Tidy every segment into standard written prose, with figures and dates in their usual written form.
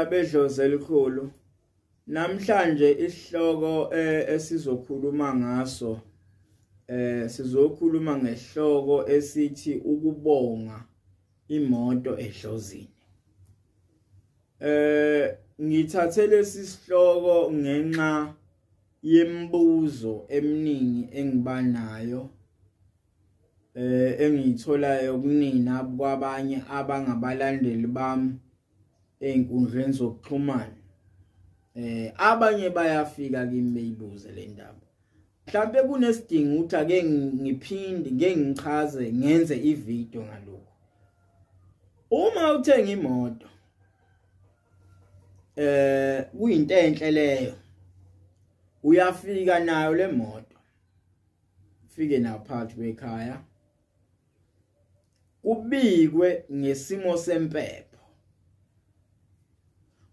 bedlozi elikhulu. Namhlanje isihloko esizokhuluma ngaso sizokhuluma ngehloko esithi ukubonga imoto edlozini. Ngithathe lesi sihloko ngenxa yemibuzo eminingi engibanayo engiyitholayo kunina kwabanye abangabalandeli bami einkundleni zokuxhumana. Abanye bayafika kimi beyibuze le ndaba. Mhlambe kunesidingo ukuthi ake ngiphinde ngichaze ngenze ivideo ngalokho. Uma uthenga imoto kuyinto enhle leyo. Uyafika nayo le moto. Ufike nayo phakathi kwekhaya. Kubikwe ngesimo sempepho.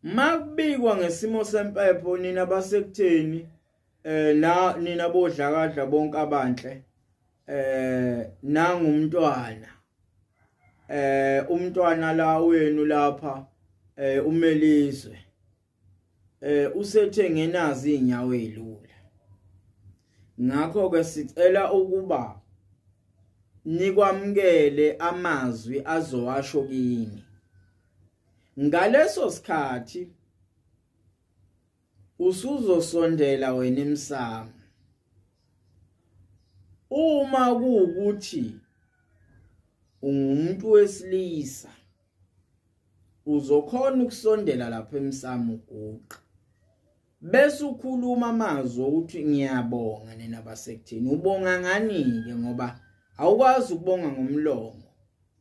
Makubikwa ngesimo sempepho nina basekutheni nina bodlakadla bonke abanhle nangumntwana umntwana la wenu lapha umelizwe usethenge nazi inyawo ezilula. Ngakho ke sicela ukuba nikwamkele amazwi azowasho kini. Ngaleso sikhathi usuzosondela wena emsamo. Uma kuukuthi ungumuntu wesilisa uzokhona ukusondela lapha emsamo uguqa. Bese ukhuluma amazwi ukuthi ngiyabonga nina basekuthini. Ubonga ngani ke ngoba awukwazi ukubonga ngomlomo.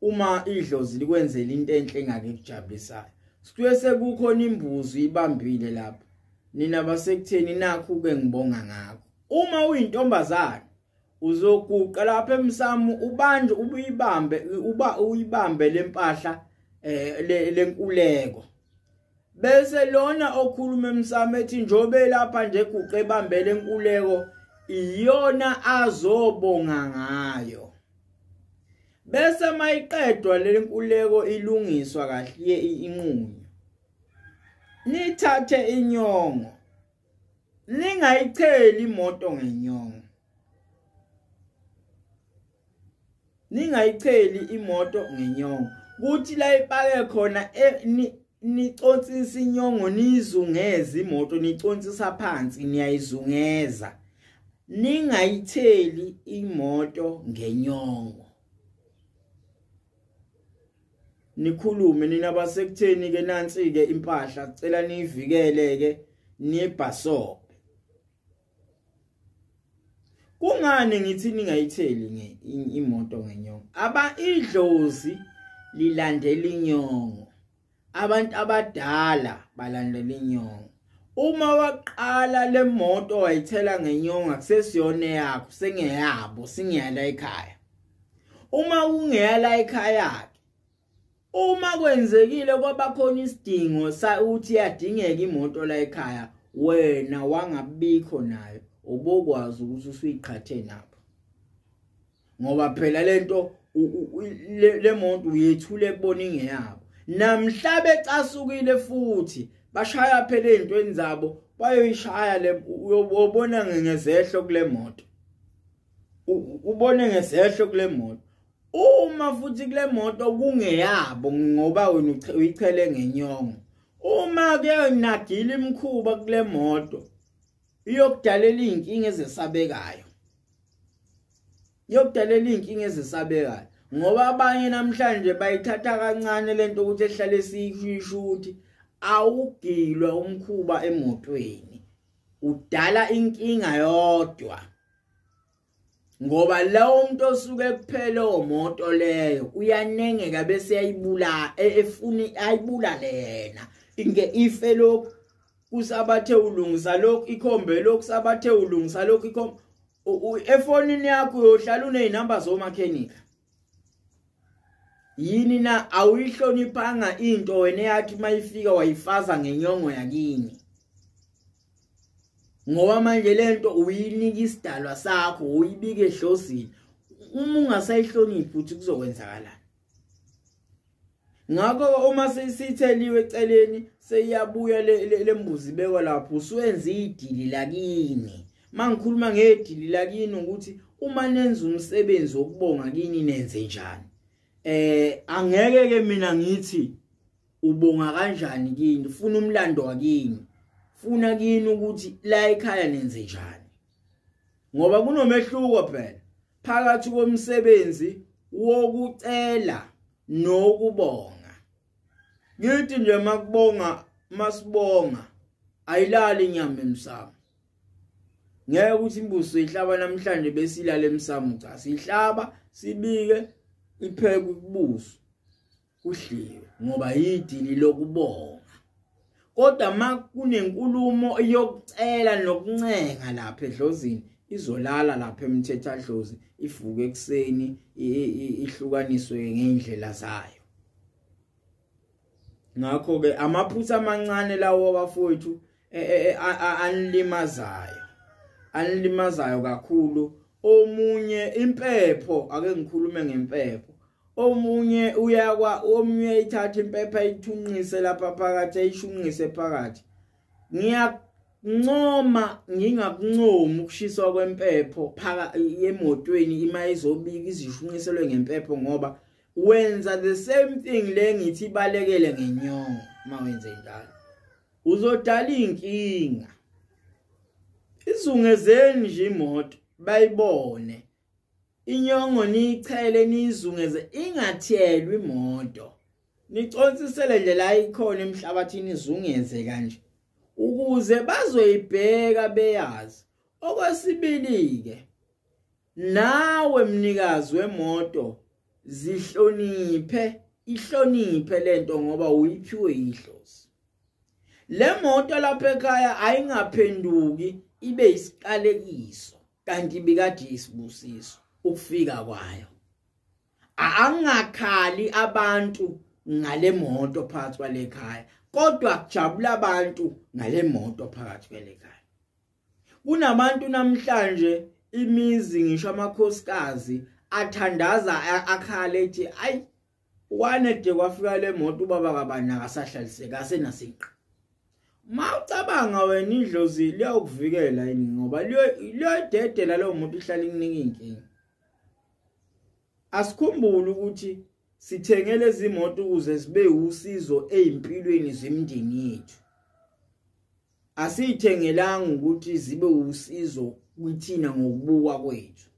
Uma idlozi likwenzela into enhle engake kujabulisayo. Sikuye sekukhona imbuzi ibambile lapha. Nina basekutheni nakho ke ngibonga ngakho. Uma uyintombazana uzoguqa lapha emsamo ubanje uyibambe lempahla lenkuleko. Bese lona okhuluma emsamo ethi njobe lapha nje guqa ebambe lenkuleko iyona azobonga ngayo. Bese mayiqedwa lenkuleko ilungiswa kahle inqunywa. Nithathe inyongo. Ningayicheli imoto ngenyongo. Ningayicheli imoto ngenyongo. Kuthi la ipake khona niconsisa inyongo nizungeza imoto niconsisa phansi niyayizungeza. Ningayitheli imoto ngenyongo. Nikhulume nina basekutheni ke nansi ke impahla cela niyivikele ke nibhasobe. Kungani ngithi ningayitheli imoto ngenyongo? Idlozi lilandela inyongo. Abantu abadala balandela inyongo. Uma waqala le moto wayithela ngenyongo akusesiyona yakho sengeyabo singiyala ekhaya. Uma ungeyala ekhaya uma kwenzekile kwaba khona isidingo ukuthi yadingeka imoto la ekhaya wena wangabikho nayo obokwazi ukuthi usuyiqhathe napho. Ngoba phela lento le moto uyethule kubona ingeyabo. Namhla becasukile futhi bashaya phela ezintweni zabo bayoyishaya uyobona ngezehlo kule moto. Ubone ngezehlo kule moto. Uma futhi kule moto kungeyabo ngoba wena uyichele ngenyongo. Uma ke nagila imkhuba kule moto iyokudalela inkinga ezesabekayo. Ngoba abanye namhlanje bayithatha kancane lento ukuthi ehlale siyisho ukuthi awugilwa umkhuba emotweni. Udala inkinga yodwa. Ngoba lawo umuntu osuke kuphela omoto leyo uyanengeka bese ayibula efuna ayibulale yena inge ife lokhu kusabathe ulungisa lokhu ikhombe lokhu sabathe ulungisa lokhu ikhombe efonini yakho uyohlala uneinamba zomakhenika. Yini na awuyihloniphanga into wena yathi mayifika wayifaza ngenyongo yakini. Ngoba manje lento uyinika isidalwa sakho uyibike edlozini. Uma ungasayihloniphi uthi kuzokwenzakalani. ngakho uma sisitheliwe eceleni seyabuya lembuzi beko lapho usuwenza idili lakini. Mangikhuluma ngedili lakini ukuthi uma nenza umsebenzi wokubonga kini nenze njani. Angeke ke mina ngithi ubonga kanjani kini, funa umlando wakini. Funa kini ukuthi la ekhaya nenze njani. Ngoba kunomehluko phela phakathi komsebenzi wokucela nokubonga. Ngithi nje makubonga masibonga ayilali inyama emsamo. Ngeke ukuthi imbuso ihlaba namhlanje besilala emsamo cha sihlaba sibike ipheke kubuso kudliwe ngoba yidili lokubonga. Kodwa makunenkulumo yokucela nokuncenga lapha Edlozini izolala lapha eMthethadlozi ivuke ekseni ihlukaniswe ngeindlela zayo. Ngakho ke amaphutha amancane lawo bafowethu anilimazayo kakhulu. Omunye impepho ake ngikhulume ngempepho. Omunye omunye ithatha impepho ayithunqise lapha phakathi ayishunqise phakathi. Ngiyancoma ngingakuncomi ukushiswa kwempepho phakathi emotweni ima izobika izishunqiselwe ngempepho ngoba wenza the same thing le ngithi balekele ngenyongo mawenze njalo uzodala inkinga. Izungezeni nje imoto bayibone inyongo nichele nizungeze ingathelwe imoto niconsisele nje la ikhona emhlabathini izungeze kanje ukuze bazoyibheka beyazi. Okwesibili ke nawe mnikazi wemoto ihloniphe lento ngoba uyiphiwe idlozi. Le moto lapha ekhaya ayingaphenduki ibe isiqalekiso kanti bikade isibusiso ukufika kwayo. Angakhali abantu ngale moto phakathi kwale khaya kodwa kujabula abantu ngale moto phakathi kwale khaya. Kunabantu namhlanje imizi ngisho amakhosikazi athandaza akhale ethi ayi wanede kwafika le moto ubaba kabana akasahlaliseka asenasiqa. Mawucabanga wena idlozi liyakuvikela yini ngoba liyodedela lo muntu ihlala iningi inkinga. Asikhumbule ukuthi sithengele izimoto ukuze sibe usizo ezimpilweni zemndeni yethu. Asithengelanga ukuthi zibe usizo kuthina ngokubuka kwethu.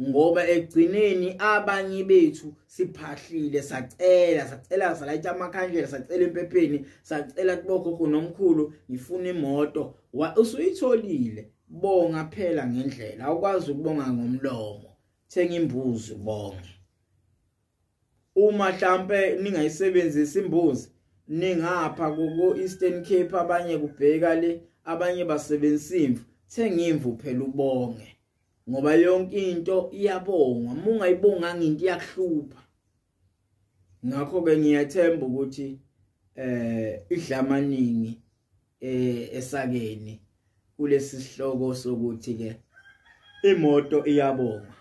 Ngoba egcineni abanye bethu siphahlile sacela salayitha amakhandlela sacela empepheni sacela kubokhokho nomkhulu ngifuna imoto usuyitholile bonga phela ngendlela. Awukwazi ukubonga ngomlomo thenga imbuzi ubonge. Uma mhlambe ningayisebenzisa imbuzi ningapha ku Eastern Cape abanye kubheka le abanye basebenzisa imvu thenga imvu phela ubonge. Ngoba yonke into iyabonga mungayibonga into iyakuhlupha. Ngakho ke ngiyathemba ukuthi idlamaningi esakeni kulesi sihloko sokuthi ke imoto iyabonga.